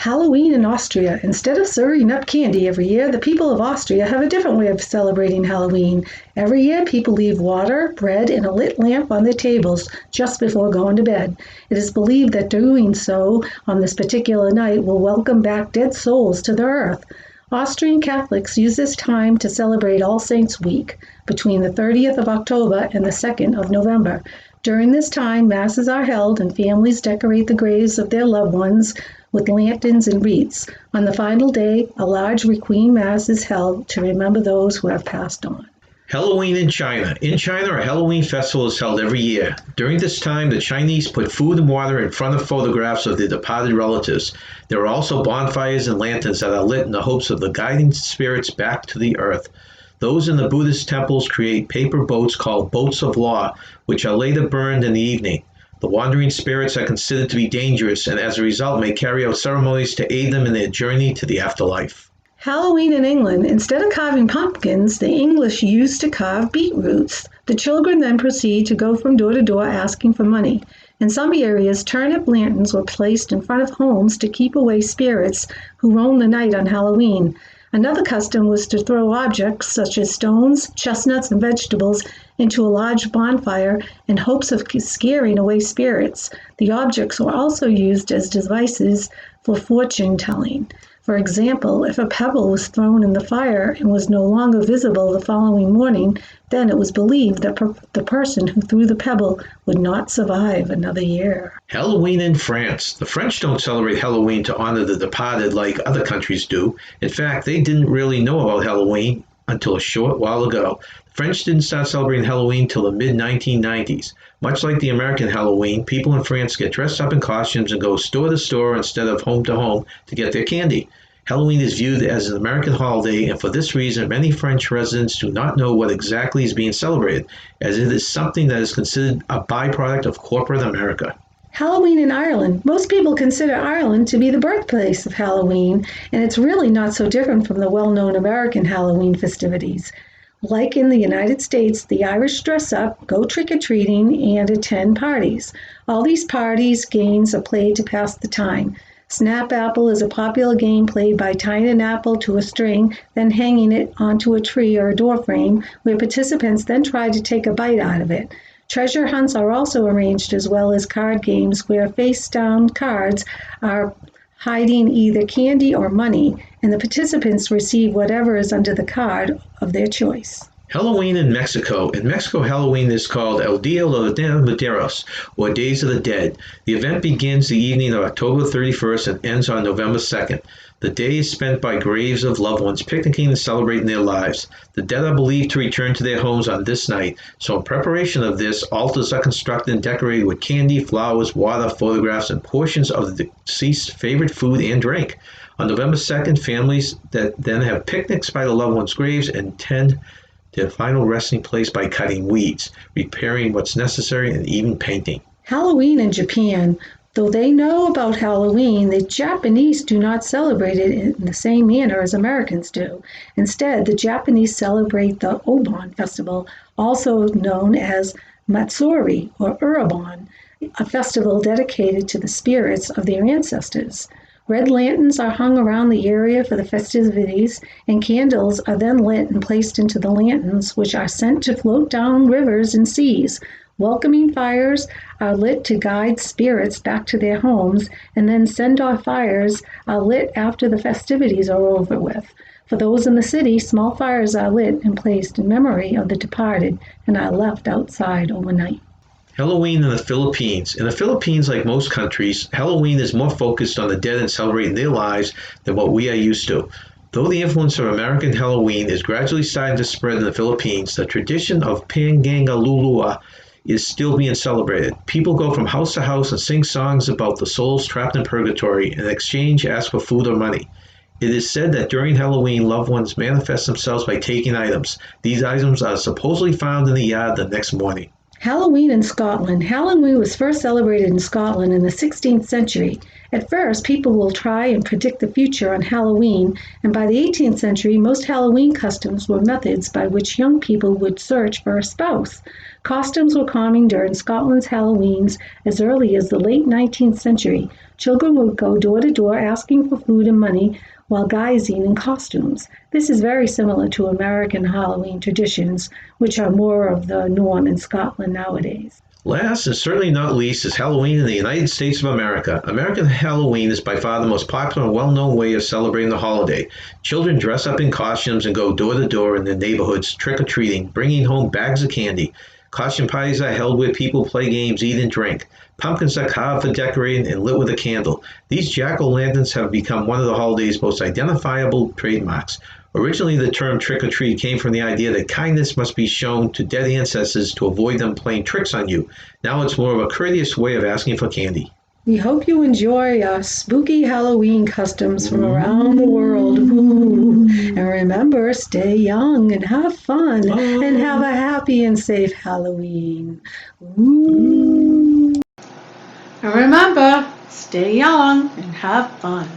Halloween in Austria. Instead of serving up candy every year, the people of Austria have a different way of celebrating Halloween. Every year, people leave water, bread, and a lit lamp on their tables just before going to bed. It is believed that doing so on this particular night will welcome back dead souls to the earth. Austrian Catholics use this time to celebrate All Saints' Week between the 30th of October and the 2nd of November. During this time, masses are held and families decorate the graves of their loved ones with lanterns and wreaths. On the final day, a large requiem mass is held to remember those who have passed on. Halloween in China. In China, a Halloween festival is held every year. During this time, the Chinese put food and water in front of photographs of their departed relatives. There are also bonfires and lanterns that are lit in the hopes of the guiding spirits back to the earth. Those in the Buddhist temples create paper boats called boats of law, which are later burned in the evening. The wandering spirits are considered to be dangerous and as a result may carry out ceremonies to aid them in their journey to the afterlife. Halloween in England. Instead of carving pumpkins, the English used to carve beetroots. The children then proceed to go from door to door asking for money. In some areas, turnip lanterns were placed in front of homes to keep away spirits who roam the night on Halloween. Another custom was to throw objects such as stones, chestnuts, and vegetables into a large bonfire in hopes of scaring away spirits. The objects were also used as devices for fortune telling. For example, if a pebble was thrown in the fire and was no longer visible the following morning, then it was believed that the person who threw the pebble would not survive another year. Halloween in France. The French don't celebrate Halloween to honor the departed like other countries do. In fact, they didn't really know about Halloween until a short while ago. The French didn't start celebrating Halloween till the mid-1990s. Much like the American Halloween, people in France get dressed up in costumes and go store to store instead of home to home to get their candy. Halloween is viewed as an American holiday, and for this reason, many French residents do not know what exactly is being celebrated, as it is something that is considered a byproduct of corporate America. Halloween in Ireland. Most people consider Ireland to be the birthplace of Halloween, and it's really not so different from the well-known American Halloween festivities. Like in the United States, the Irish dress up, go trick-or-treating, and attend parties. All these parties, games are played to pass the time. Snap Apple is a popular game played by tying an apple to a string, then hanging it onto a tree or a door frame, where participants then try to take a bite out of it. Treasure hunts are also arranged, as well as card games where face-down cards are hiding either candy or money, and the participants receive whatever is under the card of their choice. Halloween in Mexico. In Mexico, Halloween is called El Dia de los Muertos, or Days of the Dead. The event begins the evening of October 31st and ends on November 2nd. The day is spent by graves of loved ones picnicking and celebrating their lives. The dead are believed to return to their homes on this night, so in preparation of this, altars are constructed and decorated with candy, flowers, water, photographs, and portions of the deceased's favorite food and drink. On November 2nd, families that then have picnics by the loved ones' graves and tend their final resting place by cutting weeds, repairing what's necessary, and even painting. Halloween in Japan. Though they know about Halloween, the Japanese do not celebrate it in the same manner as Americans do. Instead, the Japanese celebrate the Obon Festival, also known as Matsuri or Urabon, a festival dedicated to the spirits of their ancestors. Red lanterns are hung around the area for the festivities, and candles are then lit and placed into the lanterns, which are sent to float down rivers and seas. Welcoming fires are lit to guide spirits back to their homes, and then send-off fires are lit after the festivities are over with. For those in the city, small fires are lit and placed in memory of the departed and are left outside overnight. Halloween in the Philippines. In the Philippines, like most countries, Halloween is more focused on the dead and celebrating their lives than what we are used to. Though the influence of American Halloween is gradually starting to spread in the Philippines, the tradition of Pangangalulua is still being celebrated. People go from house to house and sing songs about the souls trapped in purgatory and in exchange ask for food or money. It is said that during Halloween, loved ones manifest themselves by taking items. These items are supposedly found in the yard the next morning. Halloween in Scotland. Halloween was first celebrated in Scotland in the 16th century. At first, people will try and predict the future on Halloween, and by the 18th century, most Halloween customs were methods by which young people would search for a spouse. Costumes were common during Scotland's Halloweens as early as the late 19th century. Children would go door to door asking for food and money while guising in costumes. This is very similar to American Halloween traditions, which are more of the norm in Scotland nowadays. Last and certainly not least is Halloween in the United States of America. American Halloween is by far the most popular and well-known way of celebrating the holiday. Children dress up in costumes and go door to door in their neighborhoods trick-or-treating, bringing home bags of candy. Costume parties are held where people play games, eat, and drink. Pumpkins are carved for decorating and lit with a candle. These jack-o'-lanterns have become one of the holiday's most identifiable trademarks. Originally, the term trick-or-treat came from the idea that kindness must be shown to dead ancestors to avoid them playing tricks on you. Now it's more of a courteous way of asking for candy. We hope you enjoy our spooky Halloween customs from around the world. Ooh. And remember, stay young and have fun and have a happy and safe Halloween. Ooh. And remember, stay young and have fun.